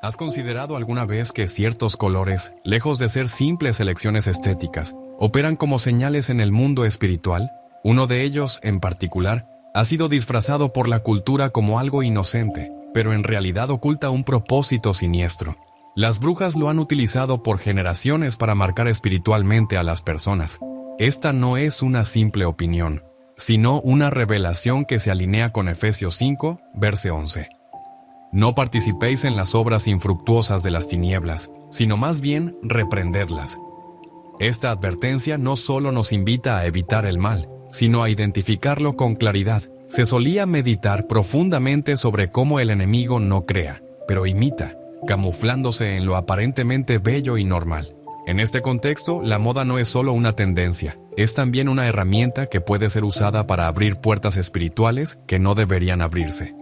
¿Has considerado alguna vez que ciertos colores, lejos de ser simples elecciones estéticas, operan como señales en el mundo espiritual? Uno de ellos, en particular, ha sido disfrazado por la cultura como algo inocente, pero en realidad oculta un propósito siniestro. Las brujas lo han utilizado por generaciones para marcar espiritualmente a las personas. Esta no es una simple opinión, sino una revelación que se alinea con Efesios 5, verso 11. No participéis en las obras infructuosas de las tinieblas, sino más bien reprendedlas. Esta advertencia no solo nos invita a evitar el mal, sino a identificarlo con claridad. Se solía meditar profundamente sobre cómo el enemigo no crea, pero imita, camuflándose en lo aparentemente bello y normal. En este contexto, la moda no es solo una tendencia, es también una herramienta que puede ser usada para abrir puertas espirituales que no deberían abrirse.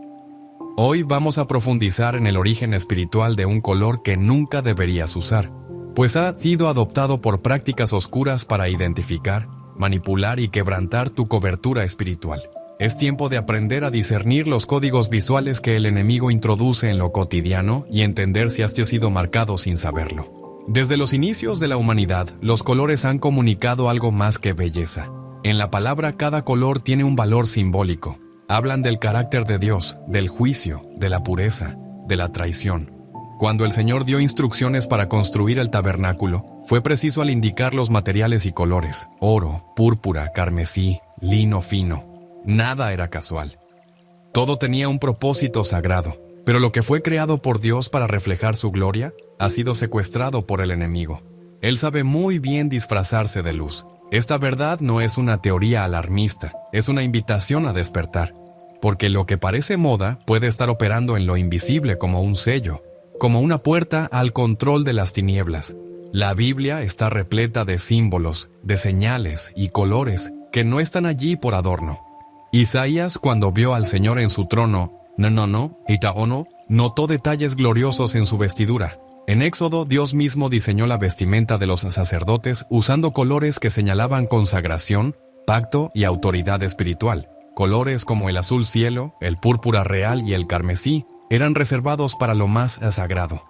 Hoy vamos a profundizar en el origen espiritual de un color que nunca deberías usar, pues ha sido adoptado por prácticas oscuras para identificar, manipular y quebrantar tu cobertura espiritual. Es tiempo de aprender a discernir los códigos visuales que el enemigo introduce en lo cotidiano y entender si has sido marcado sin saberlo. Desde los inicios de la humanidad, los colores han comunicado algo más que belleza. En la palabra, cada color tiene un valor simbólico. Hablan del carácter de Dios, del juicio, de la pureza, de la traición. Cuando el Señor dio instrucciones para construir el tabernáculo, fue preciso al indicar los materiales y colores: oro, púrpura, carmesí, lino fino. Nada era casual. Todo tenía un propósito sagrado, pero lo que fue creado por Dios para reflejar su gloria ha sido secuestrado por el enemigo. Él sabe muy bien disfrazarse de luz. Esta verdad no es una teoría alarmista, es una invitación a despertar, porque lo que parece moda puede estar operando en lo invisible como un sello, como una puerta al control de las tinieblas. La Biblia está repleta de símbolos, de señales y colores que no están allí por adorno. Isaías, cuando vio al Señor en su trono, notó detalles gloriosos en su vestidura. En Éxodo, Dios mismo diseñó la vestimenta de los sacerdotes usando colores que señalaban consagración, pacto y autoridad espiritual. Colores como el azul cielo, el púrpura real y el carmesí eran reservados para lo más sagrado.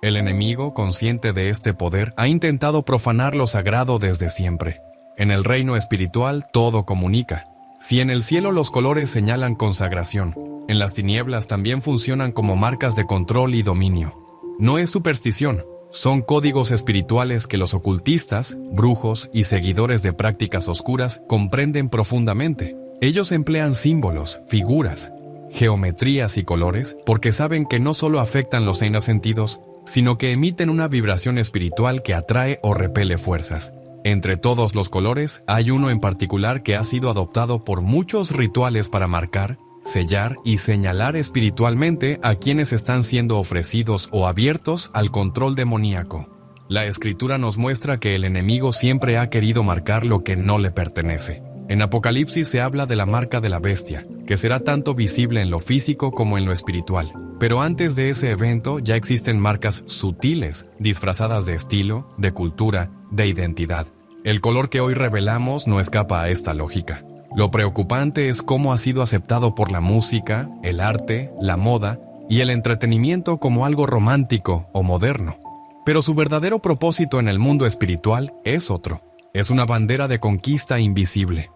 El enemigo, consciente de este poder, ha intentado profanar lo sagrado desde siempre. En el reino espiritual, todo comunica. Si en el cielo los colores señalan consagración, en las tinieblas también funcionan como marcas de control y dominio. No es superstición, son códigos espirituales que los ocultistas, brujos y seguidores de prácticas oscuras comprenden profundamente. Ellos emplean símbolos, figuras, geometrías y colores porque saben que no solo afectan los 6 sentidos, sino que emiten una vibración espiritual que atrae o repele fuerzas. Entre todos los colores, hay uno en particular que ha sido adoptado por muchos rituales para marcar, sellar y señalar espiritualmente a quienes están siendo ofrecidos o abiertos al control demoníaco. La Escritura nos muestra que el enemigo siempre ha querido marcar lo que no le pertenece. En Apocalipsis se habla de la marca de la bestia, que será tanto visible en lo físico como en lo espiritual. Pero antes de ese evento ya existen marcas sutiles, disfrazadas de estilo, de cultura, de identidad. El color que hoy revelamos no escapa a esta lógica. Lo preocupante es cómo ha sido aceptado por la música, el arte, la moda y el entretenimiento como algo romántico o moderno. Pero su verdadero propósito en el mundo espiritual es otro. Es una bandera de conquista invisible.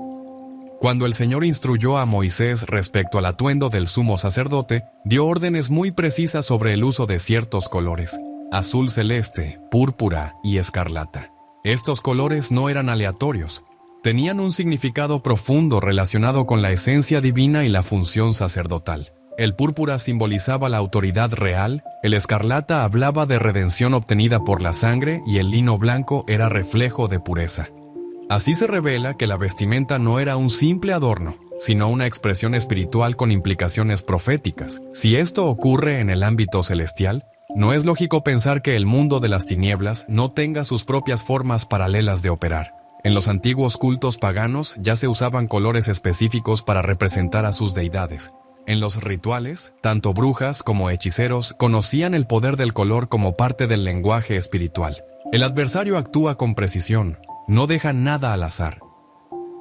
Cuando el Señor instruyó a Moisés respecto al atuendo del sumo sacerdote, dio órdenes muy precisas sobre el uso de ciertos colores: azul celeste, púrpura y escarlata. Estos colores no eran aleatorios. Tenían un significado profundo relacionado con la esencia divina y la función sacerdotal. El púrpura simbolizaba la autoridad real, el escarlata hablaba de redención obtenida por la sangre y el lino blanco era reflejo de pureza. Así se revela que la vestimenta no era un simple adorno, sino una expresión espiritual con implicaciones proféticas. Si esto ocurre en el ámbito celestial, no es lógico pensar que el mundo de las tinieblas no tenga sus propias formas paralelas de operar. En los antiguos cultos paganos ya se usaban colores específicos para representar a sus deidades. En los rituales, tanto brujas como hechiceros conocían el poder del color como parte del lenguaje espiritual. El adversario actúa con precisión, no deja nada al azar.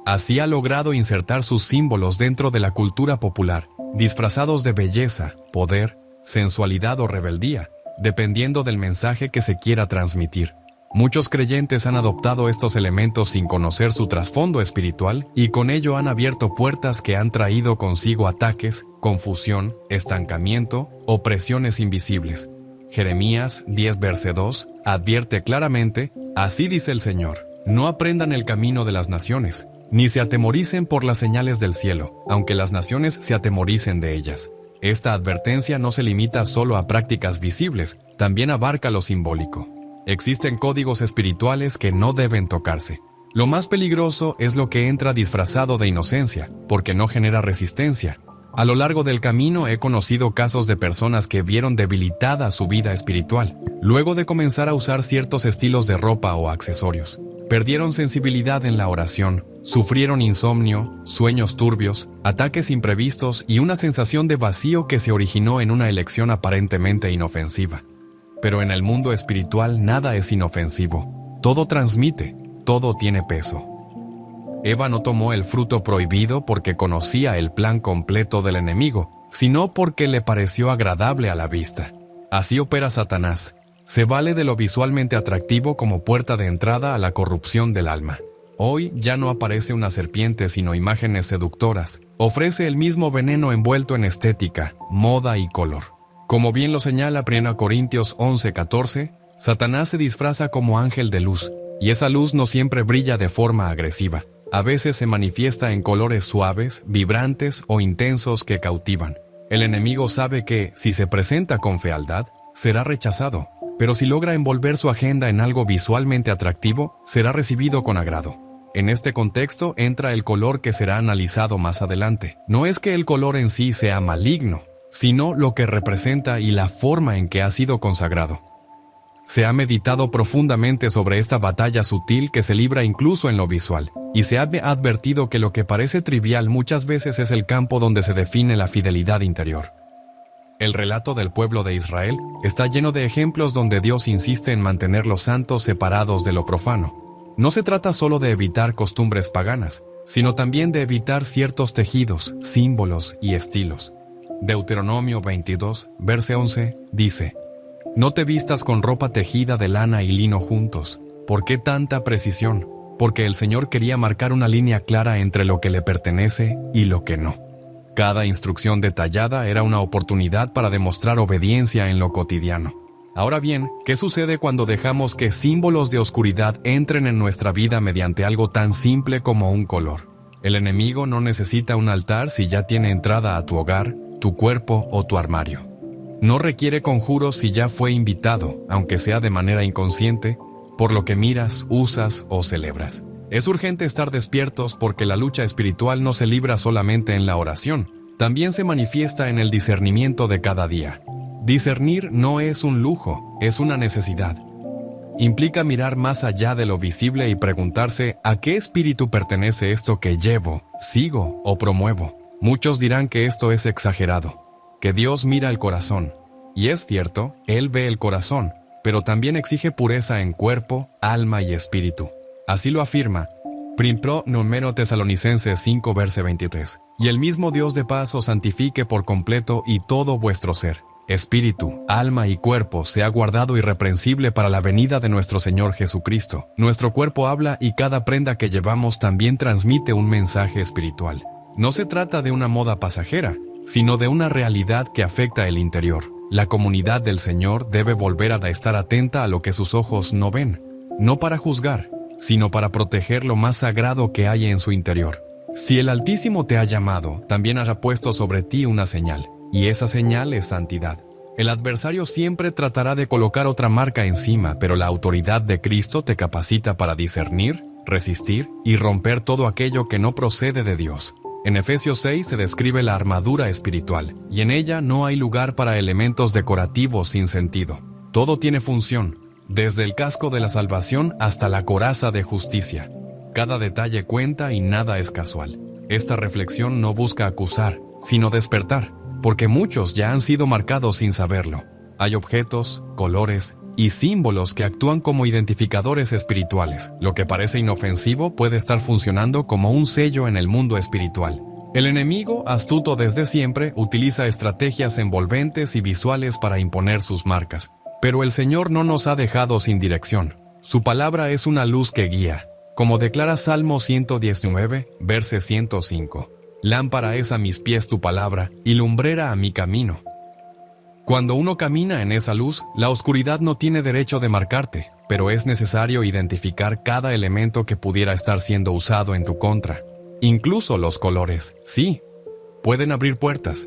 Así ha logrado insertar sus símbolos dentro de la cultura popular, disfrazados de belleza, poder, sensualidad o rebeldía. dependiendo del mensaje que se quiera transmitir. Muchos creyentes han adoptado estos elementos sin conocer su trasfondo espiritual y con ello han abierto puertas que han traído consigo ataques, confusión, estancamiento o presiones invisibles. Jeremías 10 verso 2 advierte claramente: así dice el Señor, no aprendan el camino de las naciones, ni se atemoricen por las señales del cielo, aunque las naciones se atemoricen de ellas. Esta advertencia no se limita solo a prácticas visibles, también abarca lo simbólico. Existen códigos espirituales que no deben tocarse. Lo más peligroso es lo que entra disfrazado de inocencia, porque no genera resistencia. A lo largo del camino he conocido casos de personas que vieron debilitada su vida espiritual, luego de comenzar a usar ciertos estilos de ropa o accesorios. Perdieron sensibilidad en la oración, sufrieron insomnio, sueños turbios, ataques imprevistos y una sensación de vacío que se originó en una elección aparentemente inofensiva. Pero en el mundo espiritual nada es inofensivo. Todo transmite, todo tiene peso. Eva no tomó el fruto prohibido porque conocía el plan completo del enemigo, sino porque le pareció agradable a la vista. Así opera Satanás. Se vale de lo visualmente atractivo como puerta de entrada a la corrupción del alma. Hoy ya no aparece una serpiente sino imágenes seductoras. Ofrece el mismo veneno envuelto en estética, moda y color. Como bien lo señala 1 Corintios 11:14, Satanás se disfraza como ángel de luz, y esa luz no siempre brilla de forma agresiva. A veces se manifiesta en colores suaves, vibrantes o intensos que cautivan. El enemigo sabe que, si se presenta con fealdad, será rechazado, pero si logra envolver su agenda en algo visualmente atractivo, será recibido con agrado. En este contexto entra el color que será analizado más adelante. No es que el color en sí sea maligno, sino lo que representa y la forma en que ha sido consagrado. Se ha meditado profundamente sobre esta batalla sutil que se libra incluso en lo visual, y se ha advertido que lo que parece trivial muchas veces es el campo donde se define la fidelidad interior. El relato del pueblo de Israel está lleno de ejemplos donde Dios insiste en mantener los santos separados de lo profano. No se trata solo de evitar costumbres paganas, sino también de evitar ciertos tejidos, símbolos y estilos. Deuteronomio 22, verso 11, dice: no te vistas con ropa tejida de lana y lino juntos. ¿Por qué tanta precisión? Porque el Señor quería marcar una línea clara entre lo que le pertenece y lo que no. Cada instrucción detallada era una oportunidad para demostrar obediencia en lo cotidiano. Ahora bien, ¿qué sucede cuando dejamos que símbolos de oscuridad entren en nuestra vida mediante algo tan simple como un color? El enemigo no necesita un altar si ya tiene entrada a tu hogar, tu cuerpo o tu armario. No requiere conjuros si ya fue invitado, aunque sea de manera inconsciente, por lo que miras, usas o celebras. Es urgente estar despiertos porque la lucha espiritual no se libra solamente en la oración, también se manifiesta en el discernimiento de cada día. Discernir no es un lujo, es una necesidad. Implica mirar más allá de lo visible y preguntarse ¿a qué espíritu pertenece esto que llevo, sigo o promuevo? Muchos dirán que esto es exagerado, que Dios mira el corazón. Y es cierto, Él ve el corazón, pero también exige pureza en cuerpo, alma y espíritu. Así lo afirma 1 Tesalonicenses 5, verso 23. Y el mismo Dios de paz os santifique por completo y todo vuestro ser, espíritu, alma y cuerpo sea guardado irreprensible para la venida de nuestro Señor Jesucristo. Nuestro cuerpo habla y cada prenda que llevamos también transmite un mensaje espiritual. No se trata de una moda pasajera, sino de una realidad que afecta el interior. La comunidad del Señor debe volver a estar atenta a lo que sus ojos no ven, no para juzgar, sino para proteger lo más sagrado que hay en su interior. Si el Altísimo te ha llamado, también ha puesto sobre ti una señal, y esa señal es santidad. El adversario siempre tratará de colocar otra marca encima, pero la autoridad de Cristo te capacita para discernir, resistir y romper todo aquello que no procede de Dios. En Efesios 6 se describe la armadura espiritual, y en ella no hay lugar para elementos decorativos sin sentido. Todo tiene función, desde el casco de la salvación hasta la coraza de justicia. Cada detalle cuenta y nada es casual. Esta reflexión no busca acusar, sino despertar, porque muchos ya han sido marcados sin saberlo. Hay objetos, colores y símbolos que actúan como identificadores espirituales. Lo que parece inofensivo puede estar funcionando como un sello en el mundo espiritual. El enemigo, astuto desde siempre, utiliza estrategias envolventes y visuales para imponer sus marcas. Pero el Señor no nos ha dejado sin dirección. Su palabra es una luz que guía, como declara Salmo 119, verse 105. Lámpara es a mis pies tu palabra y lumbrera a mi camino. Cuando uno camina en esa luz, la oscuridad no tiene derecho de marcarte, pero es necesario identificar cada elemento que pudiera estar siendo usado en tu contra. Incluso los colores, sí, pueden abrir puertas.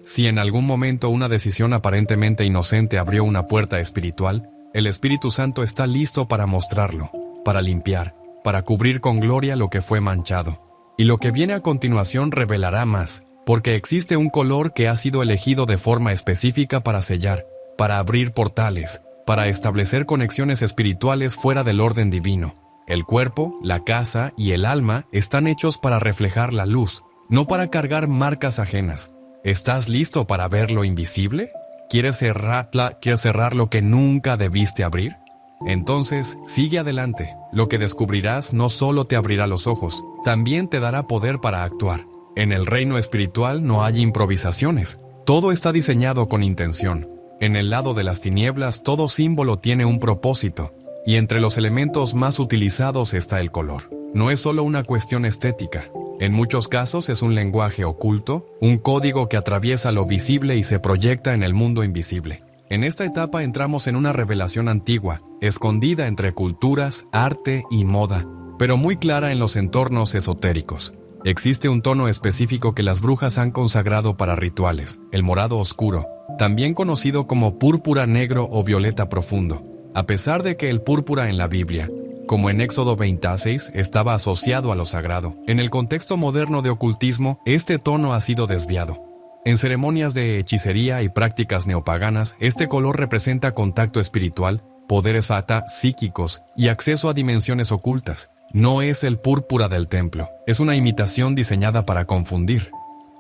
Si en algún momento una decisión aparentemente inocente abrió una puerta espiritual, el Espíritu Santo está listo para mostrarlo, para limpiar, para cubrir con gloria lo que fue manchado. Y lo que viene a continuación revelará más, porque existe un color que ha sido elegido de forma específica para sellar, para abrir portales, para establecer conexiones espirituales fuera del orden divino. El cuerpo, la casa y el alma están hechos para reflejar la luz, no para cargar marcas ajenas. ¿Estás listo para ver lo invisible? ¿Quieres cerrar lo que nunca debiste abrir? Entonces, sigue adelante. Lo que descubrirás no solo te abrirá los ojos, también te dará poder para actuar. En el reino espiritual no hay improvisaciones. Todo está diseñado con intención. En el lado de las tinieblas, todo símbolo tiene un propósito, y entre los elementos más utilizados está el color. No es solo una cuestión estética. En muchos casos es un lenguaje oculto, un código que atraviesa lo visible y se proyecta en el mundo invisible. En esta etapa entramos en una revelación antigua, escondida entre culturas, arte y moda, pero muy clara en los entornos esotéricos. Existe un tono específico que las brujas han consagrado para rituales, el morado oscuro, también conocido como púrpura negro o violeta profundo. A pesar de que el púrpura en la Biblia, como en Éxodo 26, estaba asociado a lo sagrado, en el contexto moderno de ocultismo, este tono ha sido desviado. En ceremonias de hechicería y prácticas neopaganas, este color representa contacto espiritual, poderes psíquicos y acceso a dimensiones ocultas. No es el púrpura del templo, es una imitación diseñada para confundir.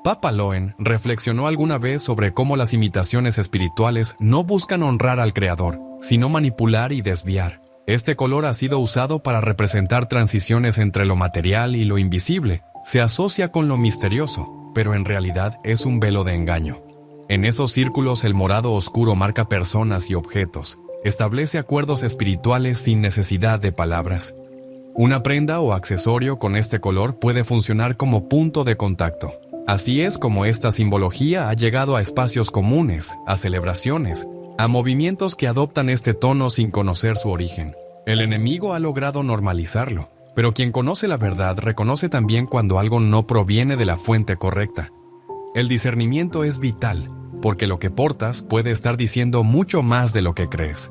Papa Loen reflexionó alguna vez sobre cómo las imitaciones espirituales no buscan honrar al Creador, sino manipular y desviar. Este color ha sido usado para representar transiciones entre lo material y lo invisible. Se asocia con lo misterioso, pero en realidad es un velo de engaño. En esos círculos el morado oscuro marca personas y objetos, establece acuerdos espirituales sin necesidad de palabras. Una prenda o accesorio con este color puede funcionar como punto de contacto. Así es como esta simbología ha llegado a espacios comunes, a celebraciones, a movimientos que adoptan este tono sin conocer su origen. El enemigo ha logrado normalizarlo, pero quien conoce la verdad reconoce también cuando algo no proviene de la fuente correcta. El discernimiento es vital, porque lo que portas puede estar diciendo mucho más de lo que crees.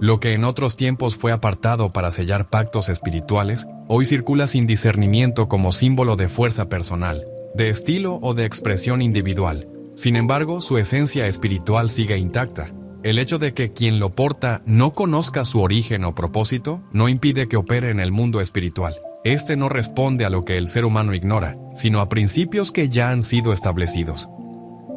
Lo que en otros tiempos fue apartado para sellar pactos espirituales, hoy circula sin discernimiento como símbolo de fuerza personal, de estilo o de expresión individual. Sin embargo, su esencia espiritual sigue intacta. El hecho de que quien lo porta no conozca su origen o propósito no impide que opere en el mundo espiritual. Este no responde a lo que el ser humano ignora, sino a principios que ya han sido establecidos.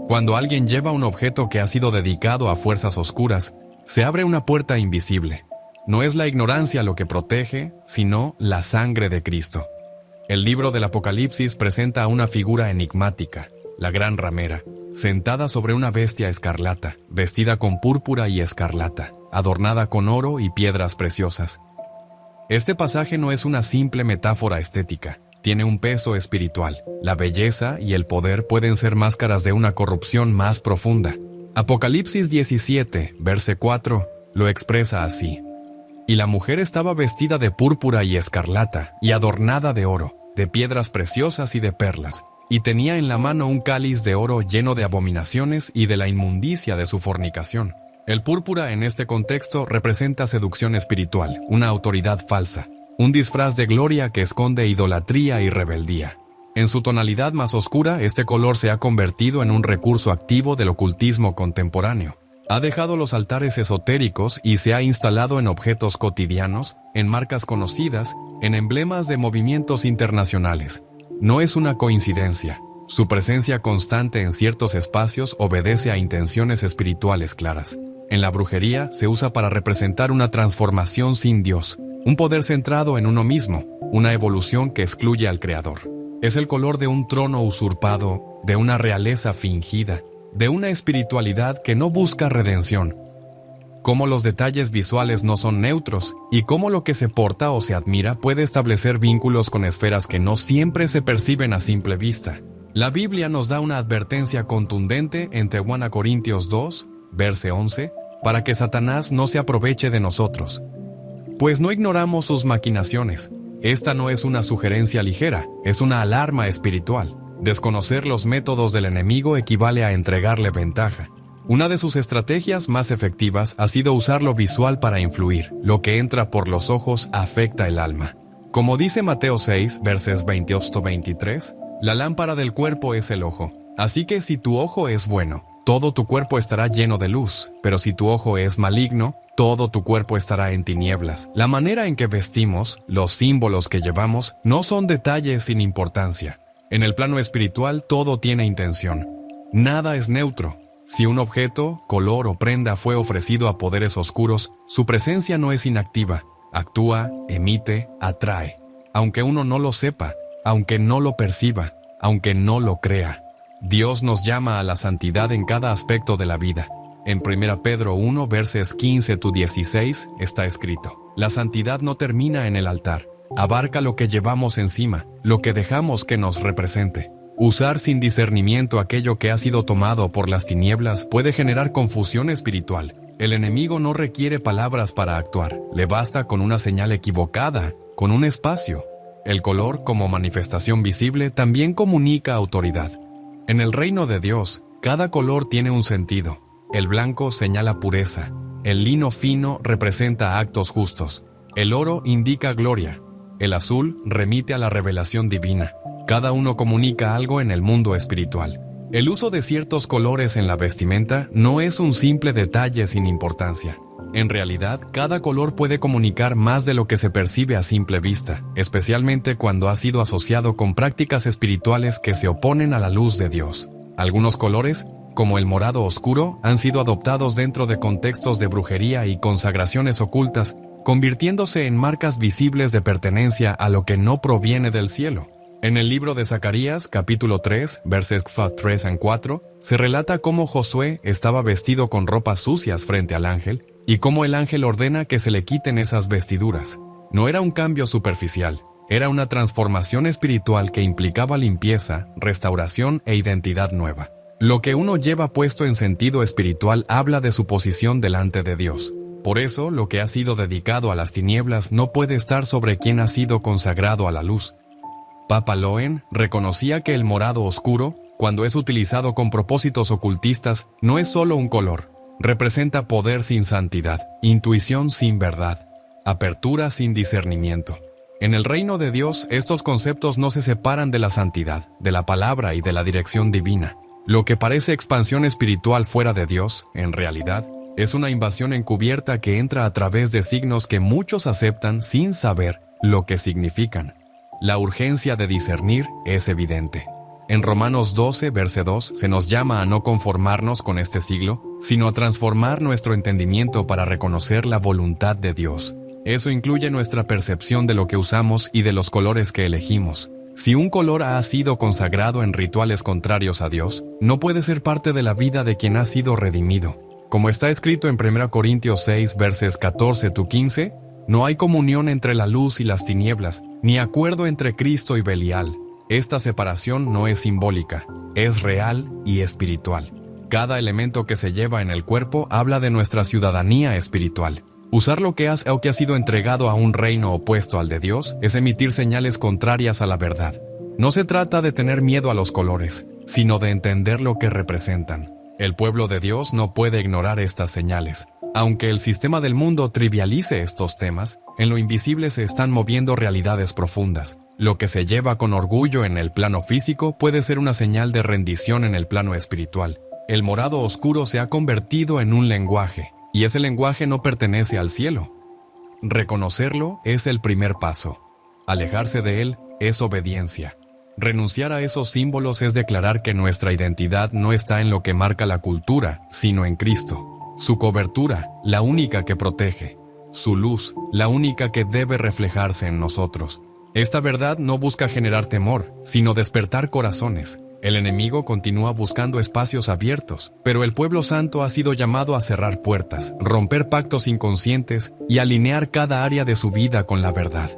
Cuando alguien lleva un objeto que ha sido dedicado a fuerzas oscuras, se abre una puerta invisible. No es la ignorancia lo que protege, sino la sangre de Cristo. El libro del Apocalipsis presenta a una figura enigmática, la gran ramera, sentada sobre una bestia escarlata, vestida con púrpura y escarlata, adornada con oro y piedras preciosas. Este pasaje no es una simple metáfora estética, tiene un peso espiritual. La belleza y el poder pueden ser máscaras de una corrupción más profunda. Apocalipsis 17, verse 4, lo expresa así. Y la mujer estaba vestida de púrpura y escarlata, y adornada de oro, de piedras preciosas y de perlas, y tenía en la mano un cáliz de oro lleno de abominaciones y de la inmundicia de su fornicación. El púrpura en este contexto representa seducción espiritual, una autoridad falsa, un disfraz de gloria que esconde idolatría y rebeldía. En su tonalidad más oscura, este color se ha convertido en un recurso activo del ocultismo contemporáneo. Ha dejado los altares esotéricos y se ha instalado en objetos cotidianos, en marcas conocidas, en emblemas de movimientos internacionales. No es una coincidencia. Su presencia constante en ciertos espacios obedece a intenciones espirituales claras. En la brujería se usa para representar una transformación sin Dios, un poder centrado en uno mismo, una evolución que excluye al Creador. Es el color de un trono usurpado, de una realeza fingida, de una espiritualidad que no busca redención. cómo los detalles visuales no son neutros y cómo lo que se porta o se admira puede establecer vínculos con esferas que no siempre se perciben a simple vista. La Biblia nos da una advertencia contundente en 2 Corintios 2, verso 11, para que Satanás no se aproveche de nosotros. Pues no ignoramos sus maquinaciones. Esta no es una sugerencia ligera, es una alarma espiritual. Desconocer los métodos del enemigo equivale a entregarle ventaja. Una de sus estrategias más efectivas ha sido usar lo visual para influir. Lo que entra por los ojos afecta el alma. Como dice Mateo 6, versos 28-23, la lámpara del cuerpo es el ojo. Así que si tu ojo es bueno, todo tu cuerpo estará lleno de luz, pero si tu ojo es maligno, todo tu cuerpo estará en tinieblas. La manera en que vestimos, los símbolos que llevamos, no son detalles sin importancia. En el plano espiritual todo tiene intención. Nada es neutro. Si un objeto, color o prenda fue ofrecido a poderes oscuros, su presencia no es inactiva. Actúa, emite, atrae. Aunque uno no lo sepa, aunque no lo perciba, aunque no lo crea. Dios nos llama a la santidad en cada aspecto de la vida. En 1 Pedro 1, versos 15-16 está escrito: la santidad no termina en el altar. Abarca lo que llevamos encima, lo que dejamos que nos represente. Usar sin discernimiento aquello que ha sido tomado por las tinieblas puede generar confusión espiritual. El enemigo no requiere palabras para actuar, le basta con una señal equivocada, con un espacio. El color, como manifestación visible, también comunica autoridad. En el reino de Dios, cada color tiene un sentido. El blanco señala pureza, el lino fino representa actos justos, el oro indica gloria, el azul remite a la revelación divina. Cada uno comunica algo en el mundo espiritual. El uso de ciertos colores en la vestimenta no es un simple detalle sin importancia. En realidad, cada color puede comunicar más de lo que se percibe a simple vista, especialmente cuando ha sido asociado con prácticas espirituales que se oponen a la luz de Dios. Algunos colores, como el morado oscuro, han sido adoptados dentro de contextos de brujería y consagraciones ocultas, convirtiéndose en marcas visibles de pertenencia a lo que no proviene del cielo. En el libro de Zacarías, capítulo 3, versos 3-4, se relata cómo Josué estaba vestido con ropas sucias frente al ángel y cómo el ángel ordena que se le quiten esas vestiduras. No era un cambio superficial, era una transformación espiritual que implicaba limpieza, restauración e identidad nueva. Lo que uno lleva puesto en sentido espiritual habla de su posición delante de Dios. Por eso, lo que ha sido dedicado a las tinieblas no puede estar sobre quien ha sido consagrado a la luz. Papa Loen reconocía que el morado oscuro, cuando es utilizado con propósitos ocultistas, no es solo un color. Representa poder sin santidad, intuición sin verdad, apertura sin discernimiento. En el reino de Dios, estos conceptos no se separan de la santidad, de la palabra y de la dirección divina. Lo que parece expansión espiritual fuera de Dios, en realidad, es una invasión encubierta que entra a través de signos que muchos aceptan sin saber lo que significan. La urgencia de discernir es evidente. En Romanos 12, verso 2, se nos llama a no conformarnos con este siglo, sino a transformar nuestro entendimiento para reconocer la voluntad de Dios. Eso incluye nuestra percepción de lo que usamos y de los colores que elegimos. Si un color ha sido consagrado en rituales contrarios a Dios, no puede ser parte de la vida de quien ha sido redimido. Como está escrito en 1 Corintios 6, versos 14-15, no hay comunión entre la luz y las tinieblas, ni acuerdo entre Cristo y Belial. Esta separación no es simbólica, es real y espiritual. Cada elemento que se lleva en el cuerpo habla de nuestra ciudadanía espiritual. Usar lo que ha sido entregado a un reino opuesto al de Dios es emitir señales contrarias a la verdad. No se trata de tener miedo a los colores, sino de entender lo que representan. El pueblo de Dios no puede ignorar estas señales. Aunque el sistema del mundo trivialice estos temas, en lo invisible se están moviendo realidades profundas. Lo que se lleva con orgullo en el plano físico puede ser una señal de rendición en el plano espiritual. El morado oscuro se ha convertido en un lenguaje, y ese lenguaje no pertenece al cielo. Reconocerlo es el primer paso. Alejarse de él es obediencia. Renunciar a esos símbolos es declarar que nuestra identidad no está en lo que marca la cultura, sino en Cristo. Su cobertura, la única que protege. Su luz, la única que debe reflejarse en nosotros. Esta verdad no busca generar temor, sino despertar corazones. El enemigo continúa buscando espacios abiertos, pero el pueblo santo ha sido llamado a cerrar puertas, romper pactos inconscientes y alinear cada área de su vida con la verdad.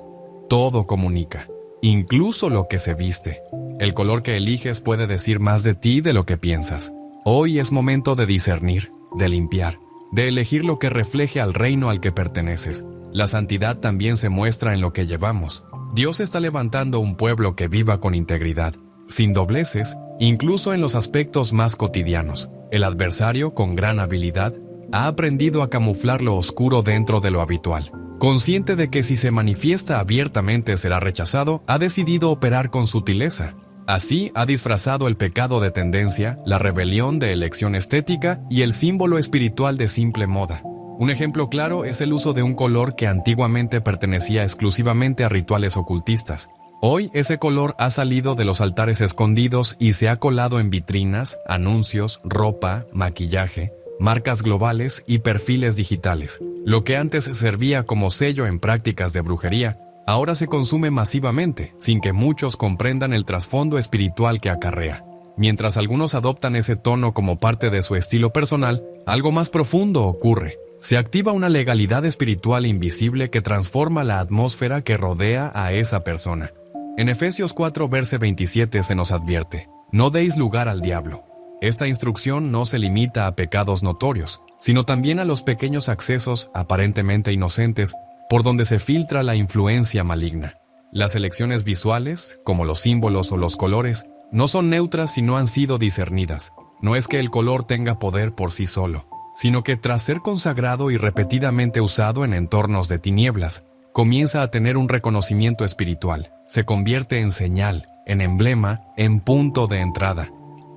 Todo comunica, incluso lo que se viste. El color que eliges puede decir más de ti de lo que piensas. Hoy es momento de discernir, de limpiar, de elegir lo que refleje al reino al que perteneces. La santidad también se muestra en lo que llevamos. Dios está levantando un pueblo que viva con integridad, sin dobleces, incluso en los aspectos más cotidianos. El adversario, con gran habilidad, ha aprendido a camuflar lo oscuro dentro de lo habitual. Consciente de que si se manifiesta abiertamente será rechazado, ha decidido operar con sutileza. Así ha disfrazado el pecado de tendencia, la rebelión de elección estética y el símbolo espiritual de simple moda. Un ejemplo claro es el uso de un color que antiguamente pertenecía exclusivamente a rituales ocultistas. Hoy ese color ha salido de los altares escondidos y se ha colado en vitrinas, anuncios, ropa, maquillaje, marcas globales y perfiles digitales. Lo que antes servía como sello en prácticas de brujería, ahora se consume masivamente, sin que muchos comprendan el trasfondo espiritual que acarrea. Mientras algunos adoptan ese tono como parte de su estilo personal, algo más profundo ocurre. Se activa una legalidad espiritual invisible que transforma la atmósfera que rodea a esa persona. En Efesios 4, verso 27 se nos advierte: no deis lugar al diablo. Esta instrucción no se limita a pecados notorios, sino también a los pequeños accesos aparentemente inocentes por donde se filtra la influencia maligna. Las elecciones visuales, como los símbolos o los colores, no son neutras si no han sido discernidas. No es que el color tenga poder por sí solo, sino que tras ser consagrado y repetidamente usado en entornos de tinieblas, comienza a tener un reconocimiento espiritual. Se convierte en señal, en emblema, en punto de entrada.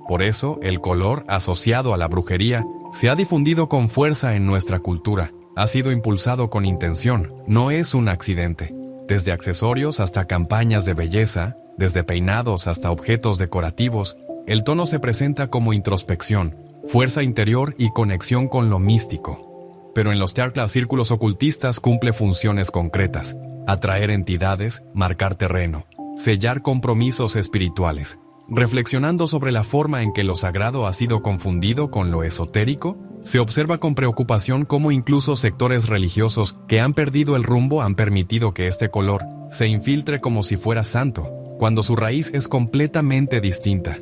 Por eso, el color, asociado a la brujería, se ha difundido con fuerza en nuestra cultura. Ha sido impulsado con intención, no es un accidente. Desde accesorios hasta campañas de belleza, desde peinados hasta objetos decorativos, el tono se presenta como introspección, fuerza interior y conexión con lo místico. Pero en los círculos ocultistas cumple funciones concretas: atraer entidades, marcar terreno, sellar compromisos espirituales. Reflexionando sobre la forma en que lo sagrado ha sido confundido con lo esotérico, se observa con preocupación cómo incluso sectores religiosos que han perdido el rumbo han permitido que este color se infiltre como si fuera santo, cuando su raíz es completamente distinta.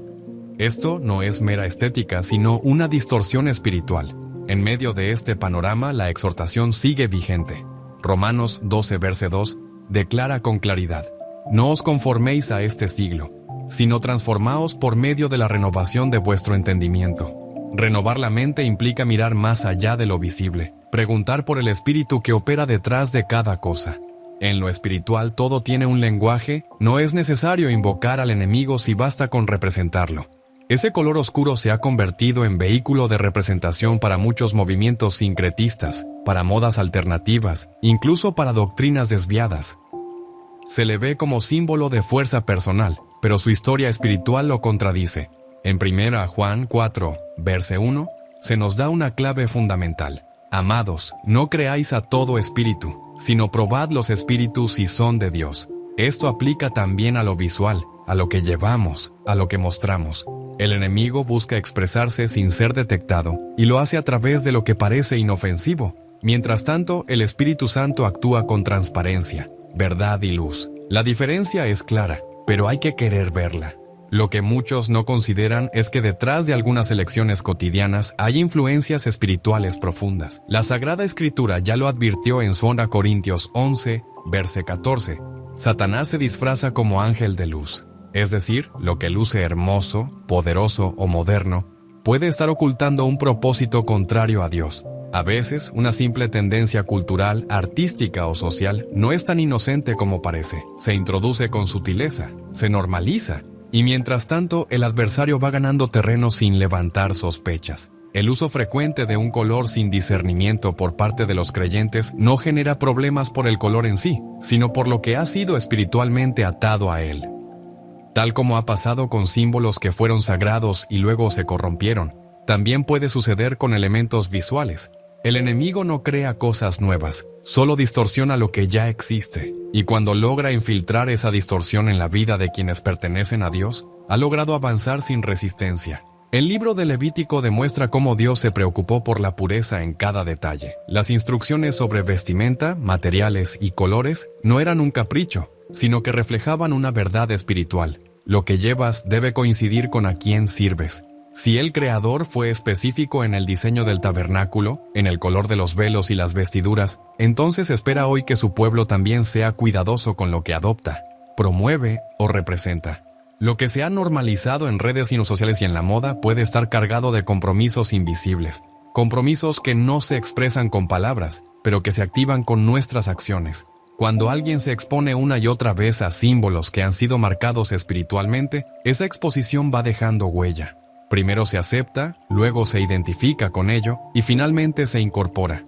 Esto no es mera estética, sino una distorsión espiritual. En medio de este panorama, la exhortación sigue vigente. Romanos 12, verso 2, declara con claridad: no os conforméis a este siglo, sino transformaos por medio de la renovación de vuestro entendimiento. Renovar la mente implica mirar más allá de lo visible, preguntar por el espíritu que opera detrás de cada cosa. En lo espiritual todo tiene un lenguaje, no es necesario invocar al enemigo si basta con representarlo. Ese color oscuro se ha convertido en vehículo de representación para muchos movimientos sincretistas, para modas alternativas, incluso para doctrinas desviadas. Se le ve como símbolo de fuerza personal, pero su historia espiritual lo contradice. En 1 Juan 4, verso 1, se nos da una clave fundamental: amados, no creáis a todo espíritu, sino probad los espíritus si son de Dios. Esto aplica también a lo visual, a lo que llevamos, a lo que mostramos. El enemigo busca expresarse sin ser detectado, y lo hace a través de lo que parece inofensivo. Mientras tanto, el Espíritu Santo actúa con transparencia, verdad y luz. La diferencia es clara, pero hay que querer verla. Lo que muchos no consideran es que detrás de algunas elecciones cotidianas hay influencias espirituales profundas. La Sagrada Escritura ya lo advirtió en 2 Corintios 11, verso 14. Satanás se disfraza como ángel de luz. Es decir, lo que luce hermoso, poderoso o moderno, puede estar ocultando un propósito contrario a Dios. A veces, una simple tendencia cultural, artística o social no es tan inocente como parece. Se introduce con sutileza, se normaliza, y mientras tanto, el adversario va ganando terreno sin levantar sospechas. El uso frecuente de un color sin discernimiento por parte de los creyentes no genera problemas por el color en sí, sino por lo que ha sido espiritualmente atado a él. Tal como ha pasado con símbolos que fueron sagrados y luego se corrompieron, también puede suceder con elementos visuales. El enemigo no crea cosas nuevas, solo distorsiona lo que ya existe. Y cuando logra infiltrar esa distorsión en la vida de quienes pertenecen a Dios, ha logrado avanzar sin resistencia. El libro de Levítico demuestra cómo Dios se preocupó por la pureza en cada detalle. Las instrucciones sobre vestimenta, materiales y colores no eran un capricho, sino que reflejaban una verdad espiritual. Lo que llevas debe coincidir con a quién sirves. Si el Creador fue específico en el diseño del tabernáculo, en el color de los velos y las vestiduras, entonces espera hoy que su pueblo también sea cuidadoso con lo que adopta, promueve o representa. Lo que se ha normalizado en redes sociales y en la moda puede estar cargado de compromisos invisibles, compromisos que no se expresan con palabras, pero que se activan con nuestras acciones. Cuando alguien se expone una y otra vez a símbolos que han sido marcados espiritualmente, esa exposición va dejando huella. Primero se acepta, luego se identifica con ello y finalmente se incorpora.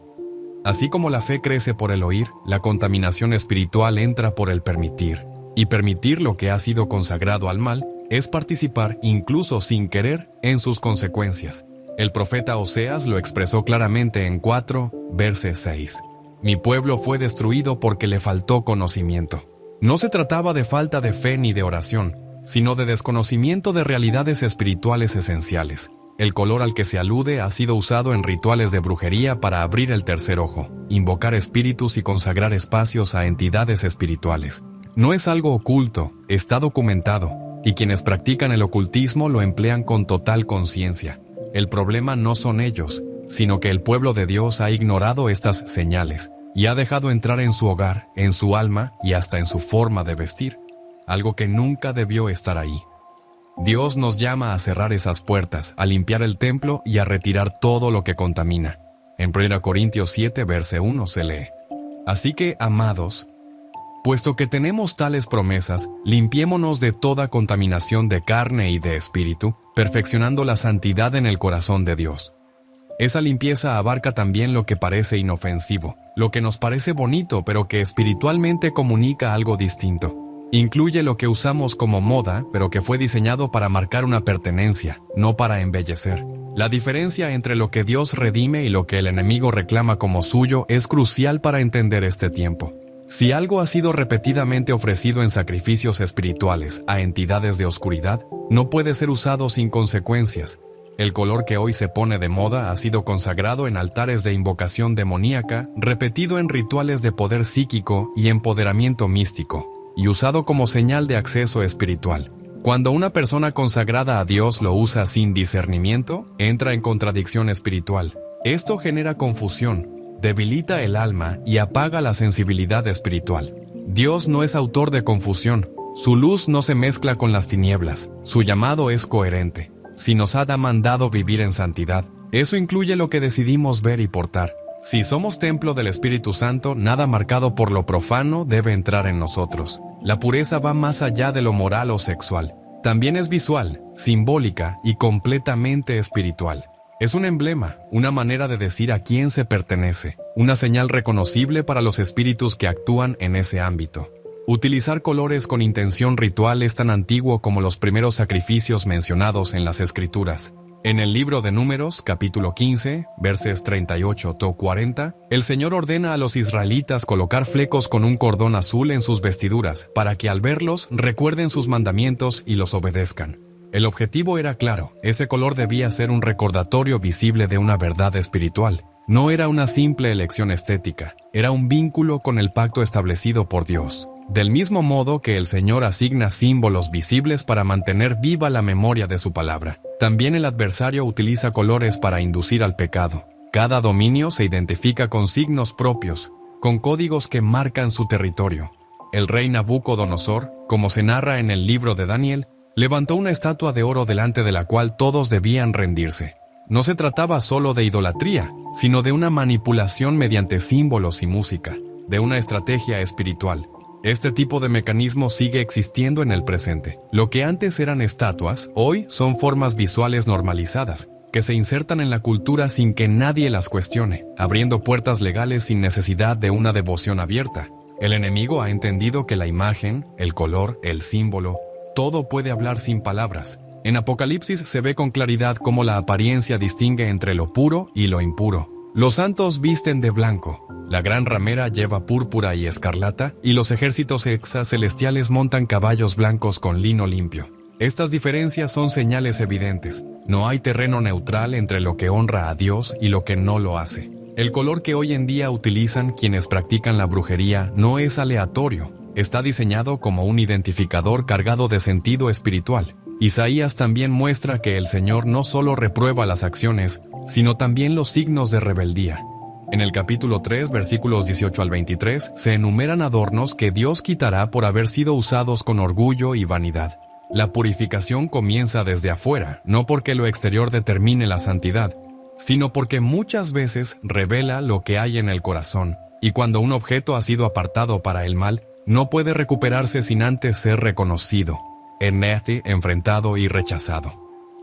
Así como la fe crece por el oír, la contaminación espiritual entra por el permitir. Y permitir lo que ha sido consagrado al mal es participar, incluso sin querer, en sus consecuencias. El profeta Oseas lo expresó claramente en 4, verso 6. Mi pueblo fue destruido porque le faltó conocimiento. No se trataba de falta de fe ni de oración, sino de desconocimiento de realidades espirituales esenciales. El color al que se alude ha sido usado en rituales de brujería para abrir el tercer ojo, invocar espíritus y consagrar espacios a entidades espirituales. No es algo oculto, está documentado, y quienes practican el ocultismo lo emplean con total conciencia. El problema no son ellos, sino que el pueblo de Dios ha ignorado estas señales y ha dejado entrar en su hogar, en su alma y hasta en su forma de vestir, algo que nunca debió estar ahí. Dios nos llama a cerrar esas puertas, a limpiar el templo y a retirar todo lo que contamina. En 1 Corintios 7, verso 1 se lee: Así que, amados, puesto que tenemos tales promesas, limpiémonos de toda contaminación de carne y de espíritu, perfeccionando la santidad en el corazón de Dios. Esa limpieza abarca también lo que parece inofensivo, lo que nos parece bonito pero que espiritualmente comunica algo distinto. Incluye lo que usamos como moda, pero que fue diseñado para marcar una pertenencia, no para embellecer. La diferencia entre lo que Dios redime y lo que el enemigo reclama como suyo es crucial para entender este tiempo. Si algo ha sido repetidamente ofrecido en sacrificios espirituales a entidades de oscuridad, no puede ser usado sin consecuencias. El color que hoy se pone de moda ha sido consagrado en altares de invocación demoníaca, repetido en rituales de poder psíquico y empoderamiento místico, y usado como señal de acceso espiritual. Cuando una persona consagrada a Dios lo usa sin discernimiento, entra en contradicción espiritual. Esto genera confusión, debilita el alma y apaga la sensibilidad espiritual. Dios no es autor de confusión. Su luz no se mezcla con las tinieblas. Su llamado es coherente. Si nos ha mandado vivir en santidad, eso incluye lo que decidimos ver y portar. Si somos templo del Espíritu Santo, nada marcado por lo profano debe entrar en nosotros. La pureza va más allá de lo moral o sexual. También es visual, simbólica y completamente espiritual. Es un emblema, una manera de decir a quién se pertenece, una señal reconocible para los espíritus que actúan en ese ámbito. Utilizar colores con intención ritual es tan antiguo como los primeros sacrificios mencionados en las Escrituras. En el libro de Números, capítulo 15, versos 38-40, el Señor ordena a los israelitas colocar flecos con un cordón azul en sus vestiduras, para que al verlos recuerden sus mandamientos y los obedezcan. El objetivo era claro, ese color debía ser un recordatorio visible de una verdad espiritual. No era una simple elección estética, era un vínculo con el pacto establecido por Dios. Del mismo modo que el Señor asigna símbolos visibles para mantener viva la memoria de su palabra, también el adversario utiliza colores para inducir al pecado. Cada dominio se identifica con signos propios, con códigos que marcan su territorio. El rey Nabucodonosor, como se narra en el libro de Daniel, levantó una estatua de oro delante de la cual todos debían rendirse. No se trataba solo de idolatría, sino de una manipulación mediante símbolos y música, de una estrategia espiritual. Este tipo de mecanismo sigue existiendo en el presente. Lo que antes eran estatuas, hoy son formas visuales normalizadas, que se insertan en la cultura sin que nadie las cuestione, abriendo puertas legales sin necesidad de una devoción abierta. El enemigo ha entendido que la imagen, el color, el símbolo, todo puede hablar sin palabras. En Apocalipsis se ve con claridad cómo la apariencia distingue entre lo puro y lo impuro. Los santos visten de blanco, la gran ramera lleva púrpura y escarlata, y los ejércitos exacelestiales montan caballos blancos con lino limpio. Estas diferencias son señales evidentes. No hay terreno neutral entre lo que honra a Dios y lo que no lo hace. El color que hoy en día utilizan quienes practican la brujería no es aleatorio. Está diseñado como un identificador cargado de sentido espiritual. Isaías también muestra que el Señor no solo reprueba las acciones, sino también los signos de rebeldía. En el capítulo 3, versículos 18 al 23, se enumeran adornos que Dios quitará por haber sido usados con orgullo y vanidad. La purificación comienza desde afuera, no porque lo exterior determine la santidad, sino porque muchas veces revela lo que hay en el corazón, y cuando un objeto ha sido apartado para el mal, no puede recuperarse sin antes ser reconocido, enfrentado y rechazado.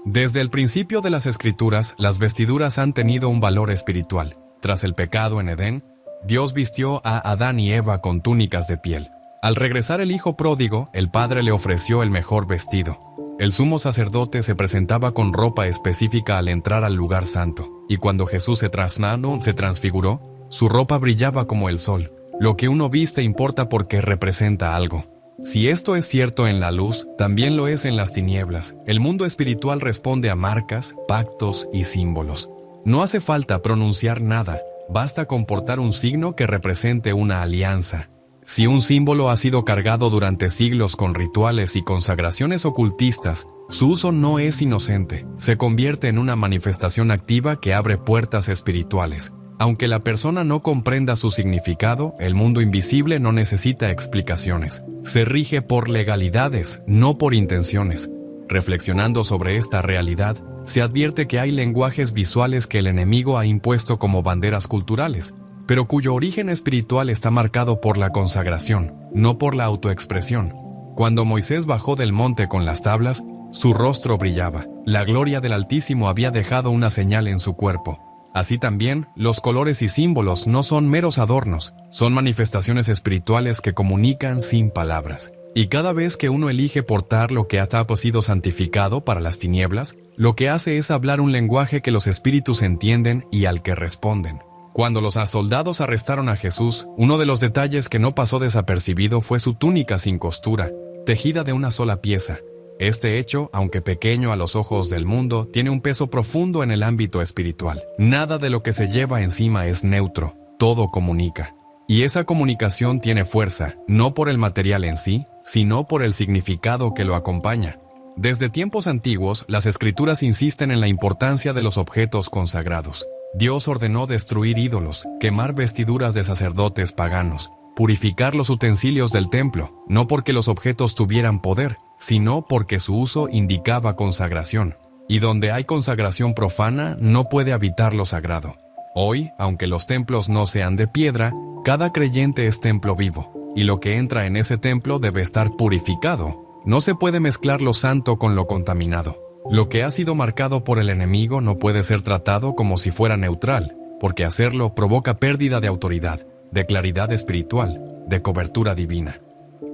Desde el principio de las Escrituras, las vestiduras han tenido un valor espiritual. Tras el pecado en Edén, Dios vistió a Adán y Eva con túnicas de piel. Al regresar el hijo pródigo, el padre le ofreció el mejor vestido. El sumo sacerdote se presentaba con ropa específica al entrar al lugar santo, y cuando Jesús se transfiguró, su ropa brillaba como el sol. Lo que uno viste importa porque representa algo. Si esto es cierto en la luz, también lo es en las tinieblas. El mundo espiritual responde a marcas, pactos y símbolos. No hace falta pronunciar nada, basta con portar un signo que represente una alianza. Si un símbolo ha sido cargado durante siglos con rituales y consagraciones ocultistas, su uso no es inocente, se convierte en una manifestación activa que abre puertas espirituales. Aunque la persona no comprenda su significado, el mundo invisible no necesita explicaciones. Se rige por legalidades, no por intenciones. Reflexionando sobre esta realidad, se advierte que hay lenguajes visuales que el enemigo ha impuesto como banderas culturales, pero cuyo origen espiritual está marcado por la consagración, no por la autoexpresión. Cuando Moisés bajó del monte con las tablas, su rostro brillaba. La gloria del Altísimo había dejado una señal en su cuerpo. Así también, los colores y símbolos no son meros adornos, son manifestaciones espirituales que comunican sin palabras. Y cada vez que uno elige portar lo que ha sido santificado para las tinieblas, lo que hace es hablar un lenguaje que los espíritus entienden y al que responden. Cuando los soldados arrestaron a Jesús, uno de los detalles que no pasó desapercibido fue su túnica sin costura, tejida de una sola pieza. Este hecho, aunque pequeño a los ojos del mundo, tiene un peso profundo en el ámbito espiritual. Nada de lo que se lleva encima es neutro, todo comunica. Y esa comunicación tiene fuerza, no por el material en sí, sino por el significado que lo acompaña. Desde tiempos antiguos, las Escrituras insisten en la importancia de los objetos consagrados. Dios ordenó destruir ídolos, quemar vestiduras de sacerdotes paganos, purificar los utensilios del templo, no porque los objetos tuvieran poder, sino porque su uso indicaba consagración. Y donde hay consagración profana, no puede habitar lo sagrado. Hoy, aunque los templos no sean de piedra, cada creyente es templo vivo, y lo que entra en ese templo debe estar purificado. No se puede mezclar lo santo con lo contaminado. Lo que ha sido marcado por el enemigo no puede ser tratado como si fuera neutral, porque hacerlo provoca pérdida de autoridad, de claridad espiritual, de cobertura divina.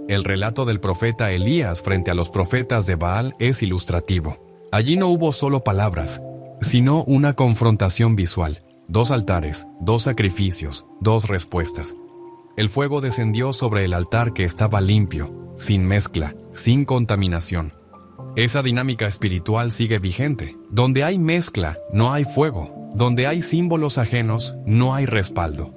El relato del profeta Elías frente a los profetas de Baal es ilustrativo. Allí no hubo solo palabras, sino una confrontación visual. 2 altares, 2 sacrificios, 2 respuestas. El fuego descendió sobre el altar que estaba limpio, sin mezcla, sin contaminación. Esa dinámica espiritual sigue vigente. Donde hay mezcla, no hay fuego. Donde hay símbolos ajenos, no hay respaldo.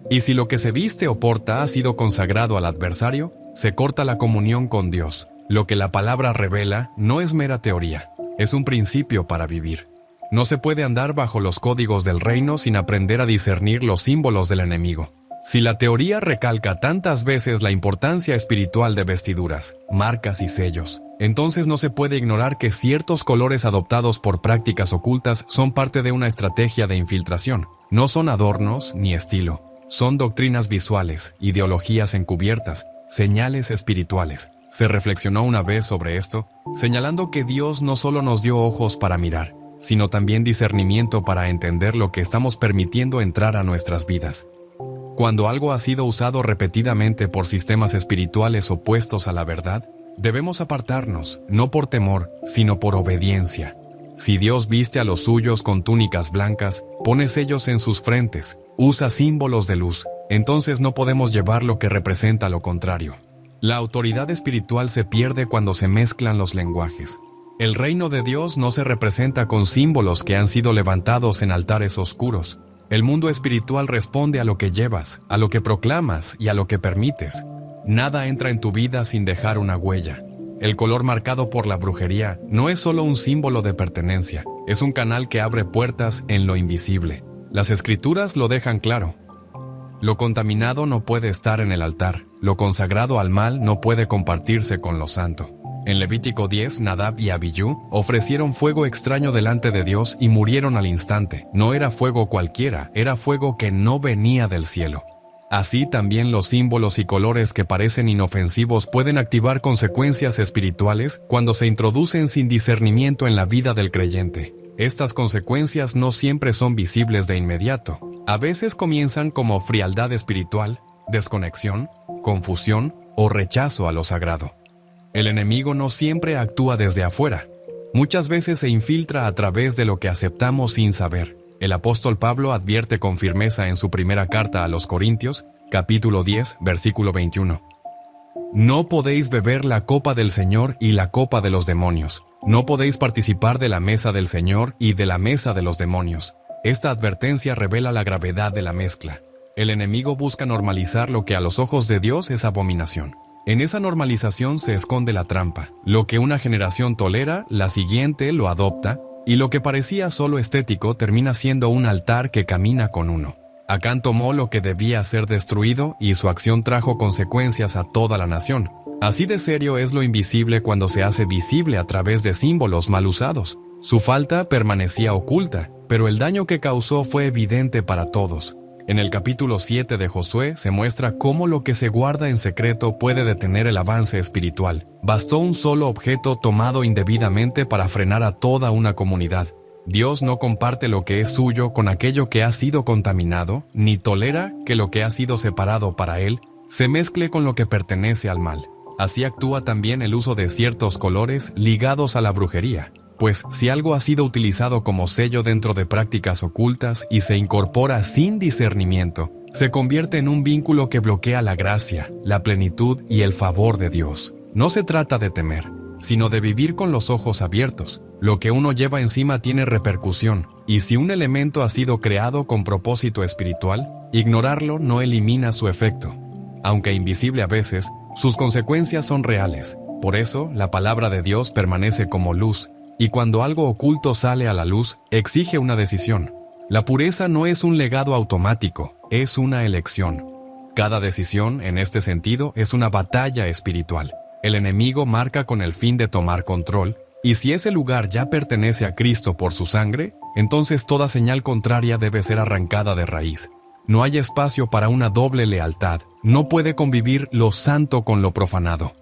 Y si lo que se viste o porta ha sido consagrado al adversario, se corta la comunión con Dios. Lo que la palabra revela no es mera teoría, es un principio para vivir. No se puede andar bajo los códigos del reino sin aprender a discernir los símbolos del enemigo. Si la teoría recalca tantas veces la importancia espiritual de vestiduras, marcas y sellos, entonces no se puede ignorar que ciertos colores adoptados por prácticas ocultas son parte de una estrategia de infiltración. No son adornos ni estilo, son doctrinas visuales, ideologías encubiertas, señales espirituales. Se reflexionó una vez sobre esto, señalando que Dios no solo nos dio ojos para mirar, sino también discernimiento para entender lo que estamos permitiendo entrar a nuestras vidas. Cuando algo ha sido usado repetidamente por sistemas espirituales opuestos a la verdad, debemos apartarnos, no por temor, sino por obediencia. Si Dios viste a los suyos con túnicas blancas, pone sellos en sus frentes, usa símbolos de luz, entonces no podemos llevar lo que representa lo contrario. La autoridad espiritual se pierde cuando se mezclan los lenguajes. El reino de Dios no se representa con símbolos que han sido levantados en altares oscuros. El mundo espiritual responde a lo que llevas, a lo que proclamas y a lo que permites. Nada entra en tu vida sin dejar una huella. El color marcado por la brujería no es solo un símbolo de pertenencia, es un canal que abre puertas en lo invisible. Las escrituras lo dejan claro. Lo contaminado no puede estar en el altar, lo consagrado al mal no puede compartirse con lo santo. En Levítico 10, Nadab y Abiyú ofrecieron fuego extraño delante de Dios y murieron al instante. No era fuego cualquiera, era fuego que no venía del cielo. Así también los símbolos y colores que parecen inofensivos pueden activar consecuencias espirituales cuando se introducen sin discernimiento en la vida del creyente. Estas consecuencias no siempre son visibles de inmediato. A veces comienzan como frialdad espiritual, desconexión, confusión o rechazo a lo sagrado. El enemigo no siempre actúa desde afuera. Muchas veces se infiltra a través de lo que aceptamos sin saber. El apóstol Pablo advierte con firmeza en su primera carta a los Corintios, capítulo 10, versículo 21. No podéis beber la copa del Señor y la copa de los demonios. No podéis participar de la mesa del Señor y de la mesa de los demonios. Esta advertencia revela la gravedad de la mezcla. El enemigo busca normalizar lo que a los ojos de Dios es abominación. En esa normalización se esconde la trampa. Lo que una generación tolera, la siguiente lo adopta, y lo que parecía solo estético termina siendo un altar que camina con uno. Acán tomó lo que debía ser destruido y su acción trajo consecuencias a toda la nación. Así de serio es lo invisible cuando se hace visible a través de símbolos mal usados. Su falta permanecía oculta, pero el daño que causó fue evidente para todos. En el capítulo 7 de Josué se muestra cómo lo que se guarda en secreto puede detener el avance espiritual. Bastó un solo objeto tomado indebidamente para frenar a toda una comunidad. Dios no comparte lo que es suyo con aquello que ha sido contaminado, ni tolera que lo que ha sido separado para Él se mezcle con lo que pertenece al mal. Así actúa también el uso de ciertos colores ligados a la brujería. Pues si algo ha sido utilizado como sello dentro de prácticas ocultas y se incorpora sin discernimiento, se convierte en un vínculo que bloquea la gracia, la plenitud y el favor de Dios. No se trata de temer, sino de vivir con los ojos abiertos. Lo que uno lleva encima tiene repercusión, y si un elemento ha sido creado con propósito espiritual, ignorarlo no elimina su efecto. Aunque invisible a veces, sus consecuencias son reales. Por eso, la palabra de Dios permanece como luz, y cuando algo oculto sale a la luz, exige una decisión. La pureza no es un legado automático, es una elección. Cada decisión, en este sentido, es una batalla espiritual. El enemigo marca con el fin de tomar control, y si ese lugar ya pertenece a Cristo por su sangre, entonces toda señal contraria debe ser arrancada de raíz. No hay espacio para una doble lealtad. No puede convivir lo santo con lo profanado.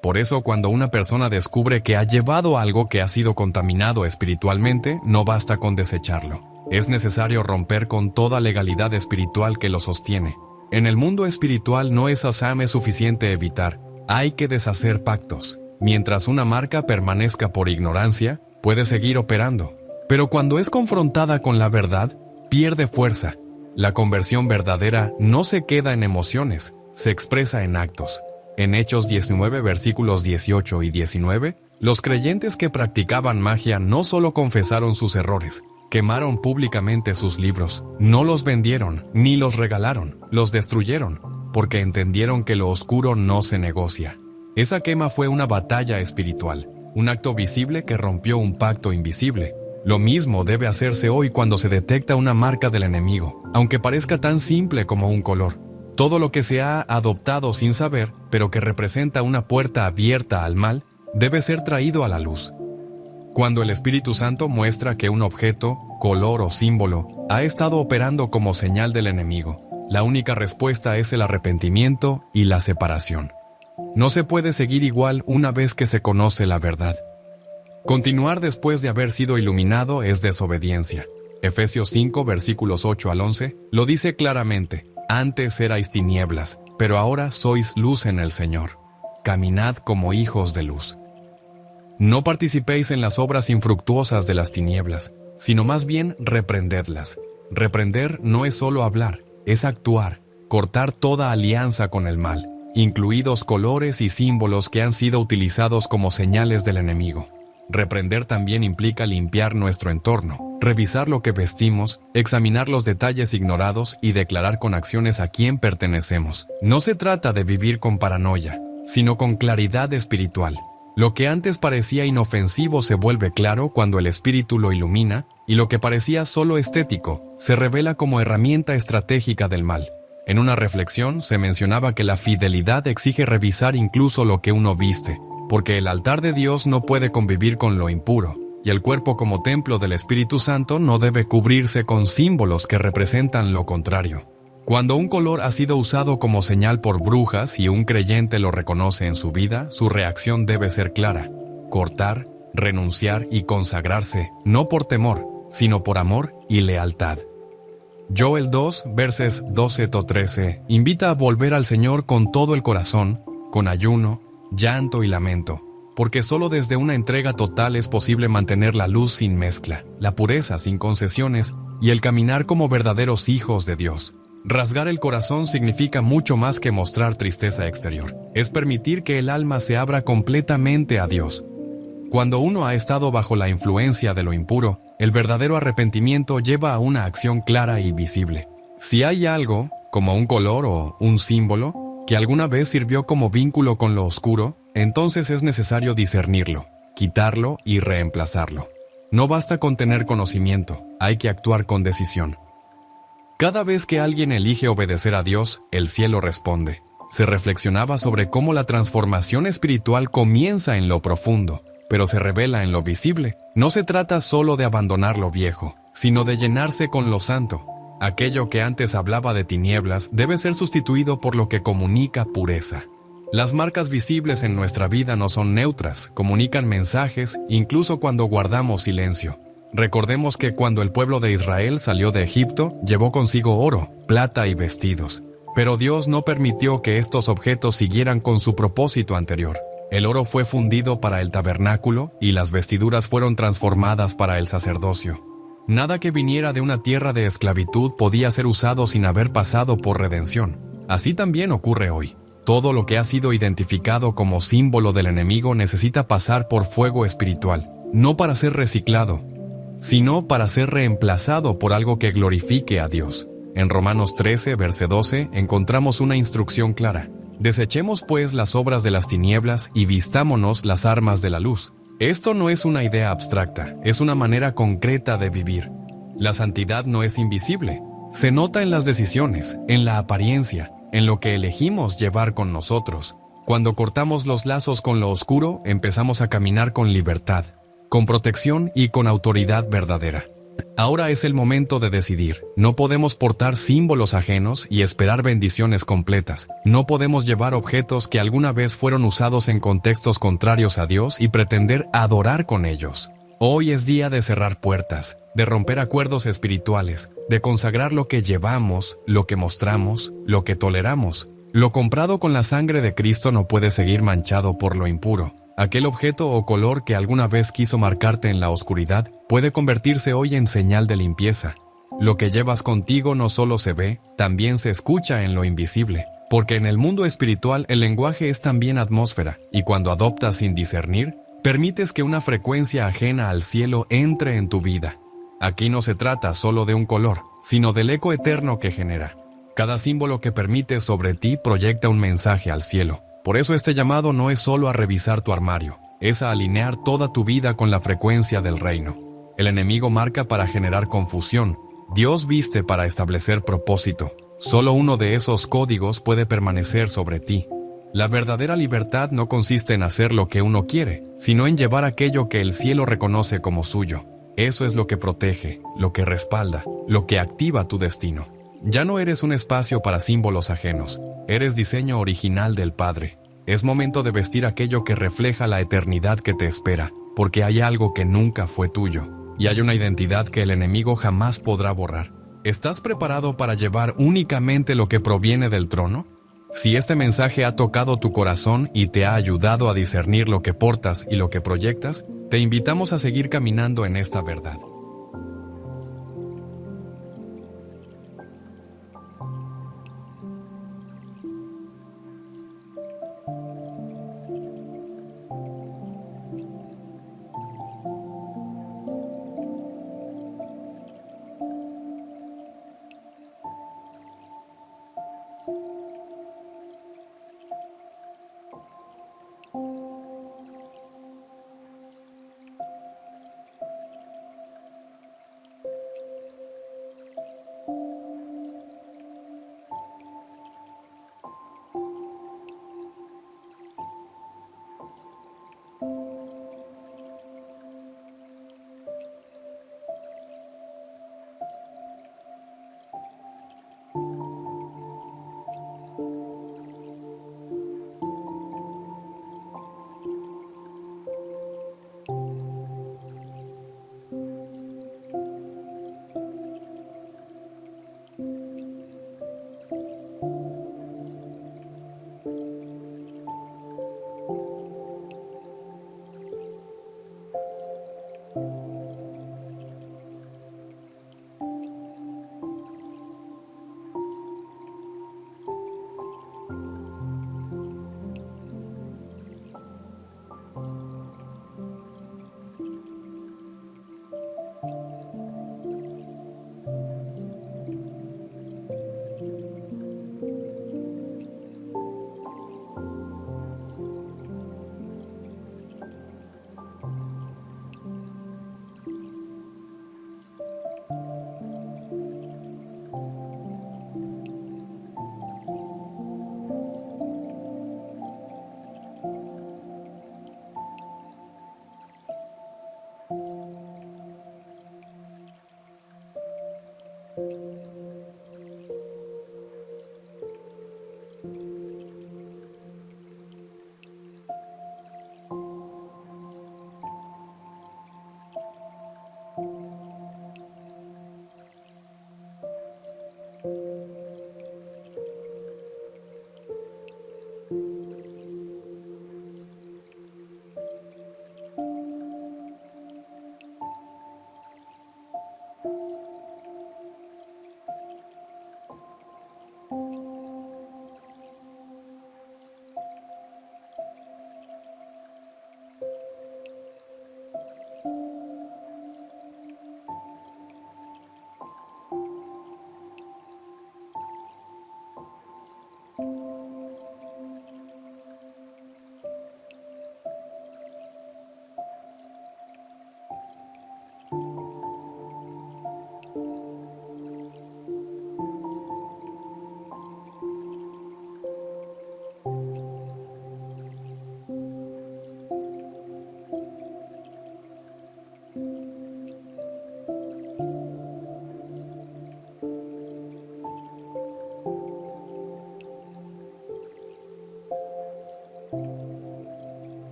Por eso, cuando una persona descubre que ha llevado algo que ha sido contaminado espiritualmente, no basta con desecharlo. Es necesario romper con toda legalidad espiritual que lo sostiene. En el mundo espiritual no es suficiente evitar, hay que deshacer pactos. Mientras una marca permanezca por ignorancia, puede seguir operando. Pero cuando es confrontada con la verdad, pierde fuerza. La conversión verdadera no se queda en emociones, se expresa en actos. En Hechos 19, versículos 18 y 19, los creyentes que practicaban magia no solo confesaron sus errores, quemaron públicamente sus libros, no los vendieron, ni los regalaron, los destruyeron, porque entendieron que lo oscuro no se negocia. Esa quema fue una batalla espiritual, un acto visible que rompió un pacto invisible. Lo mismo debe hacerse hoy cuando se detecta una marca del enemigo, aunque parezca tan simple como un color. Todo lo que se ha adoptado sin saber, pero que representa una puerta abierta al mal, debe ser traído a la luz. Cuando el Espíritu Santo muestra que un objeto, color o símbolo ha estado operando como señal del enemigo, la única respuesta es el arrepentimiento y la separación. No se puede seguir igual una vez que se conoce la verdad. Continuar después de haber sido iluminado es desobediencia. Efesios 5, versículos 8 al 11, lo dice claramente. Antes erais tinieblas, pero ahora sois luz en el Señor. Caminad como hijos de luz. No participéis en las obras infructuosas de las tinieblas, sino más bien reprendedlas. Reprender no es solo hablar, es actuar, cortar toda alianza con el mal. incluidos colores y símbolos que han sido utilizados como señales del enemigo. Reprender también implica limpiar nuestro entorno, revisar lo que vestimos, examinar los detalles ignorados y declarar con acciones a quién pertenecemos. No se trata de vivir con paranoia, sino con claridad espiritual. Lo que antes parecía inofensivo se vuelve claro cuando el Espíritu lo ilumina, y lo que parecía solo estético se revela como herramienta estratégica del mal. En una reflexión se mencionaba que la fidelidad exige revisar incluso lo que uno viste, porque el altar de Dios no puede convivir con lo impuro, y el cuerpo como templo del Espíritu Santo no debe cubrirse con símbolos que representan lo contrario. Cuando un color ha sido usado como señal por brujas y un creyente lo reconoce en su vida, su reacción debe ser clara: cortar, renunciar y consagrarse, no por temor, sino por amor y lealtad. Joel 2, verses 12-13, invita a volver al Señor con todo el corazón, con ayuno, llanto y lamento, porque solo desde una entrega total es posible mantener la luz sin mezcla, la pureza sin concesiones y el caminar como verdaderos hijos de Dios. Rasgar el corazón significa mucho más que mostrar tristeza exterior. Es permitir que el alma se abra completamente a Dios. Cuando uno ha estado bajo la influencia de lo impuro, el verdadero arrepentimiento lleva a una acción clara y visible. Si hay algo, como un color o un símbolo, que alguna vez sirvió como vínculo con lo oscuro, entonces es necesario discernirlo, quitarlo y reemplazarlo. No basta con tener conocimiento, hay que actuar con decisión. Cada vez que alguien elige obedecer a Dios, el cielo responde. Se reflexionaba sobre cómo la transformación espiritual comienza en lo profundo, pero se revela en lo visible. No se trata solo de abandonar lo viejo, sino de llenarse con lo santo. Aquello que antes hablaba de tinieblas debe ser sustituido por lo que comunica pureza. Las marcas visibles en nuestra vida no son neutras, comunican mensajes incluso cuando guardamos silencio. Recordemos que cuando el pueblo de Israel salió de Egipto, llevó consigo oro, plata y vestidos. Pero Dios no permitió que estos objetos siguieran con su propósito anterior. El oro fue fundido para el tabernáculo y las vestiduras fueron transformadas para el sacerdocio. Nada que viniera de una tierra de esclavitud podía ser usado sin haber pasado por redención. Así también ocurre hoy. Todo lo que ha sido identificado como símbolo del enemigo necesita pasar por fuego espiritual, no para ser reciclado, sino para ser reemplazado por algo que glorifique a Dios. En Romanos 13, verse 12, encontramos una instrucción clara. Desechemos pues las obras de las tinieblas y vistámonos las armas de la luz. Esto no es una idea abstracta, es una manera concreta de vivir. La santidad no es invisible. Se nota en las decisiones, en la apariencia, en lo que elegimos llevar con nosotros. Cuando cortamos los lazos con lo oscuro, empezamos a caminar con libertad, con protección y con autoridad verdadera. Ahora es el momento de decidir. No podemos portar símbolos ajenos y esperar bendiciones completas. No podemos llevar objetos que alguna vez fueron usados en contextos contrarios a Dios y pretender adorar con ellos. Hoy es día de cerrar puertas, de romper acuerdos espirituales, de consagrar lo que llevamos, lo que mostramos, lo que toleramos. Lo comprado con la sangre de Cristo no puede seguir manchado por lo impuro. Aquel objeto o color que alguna vez quiso marcarte en la oscuridad puede convertirse hoy en señal de limpieza. Lo que llevas contigo no solo se ve, también se escucha en lo invisible. Porque en el mundo espiritual el lenguaje es también atmósfera, y cuando adoptas sin discernir, permites que una frecuencia ajena al cielo entre en tu vida. Aquí no se trata solo de un color, sino del eco eterno que genera. Cada símbolo que permites sobre ti proyecta un mensaje al cielo. Por eso este llamado no es solo a revisar tu armario, es a alinear toda tu vida con la frecuencia del reino. El enemigo marca para generar confusión, Dios viste para establecer propósito. Solo uno de esos códigos puede permanecer sobre ti. La verdadera libertad no consiste en hacer lo que uno quiere, sino en llevar aquello que el cielo reconoce como suyo. Eso es lo que protege, lo que respalda, lo que activa tu destino. Ya no eres un espacio para símbolos ajenos, eres diseño original del Padre. Es momento de vestir aquello que refleja la eternidad que te espera, porque hay algo que nunca fue tuyo, y hay una identidad que el enemigo jamás podrá borrar. ¿Estás preparado para llevar únicamente lo que proviene del trono? Si este mensaje ha tocado tu corazón y te ha ayudado a discernir lo que portas y lo que proyectas, te invitamos a seguir caminando en esta verdad.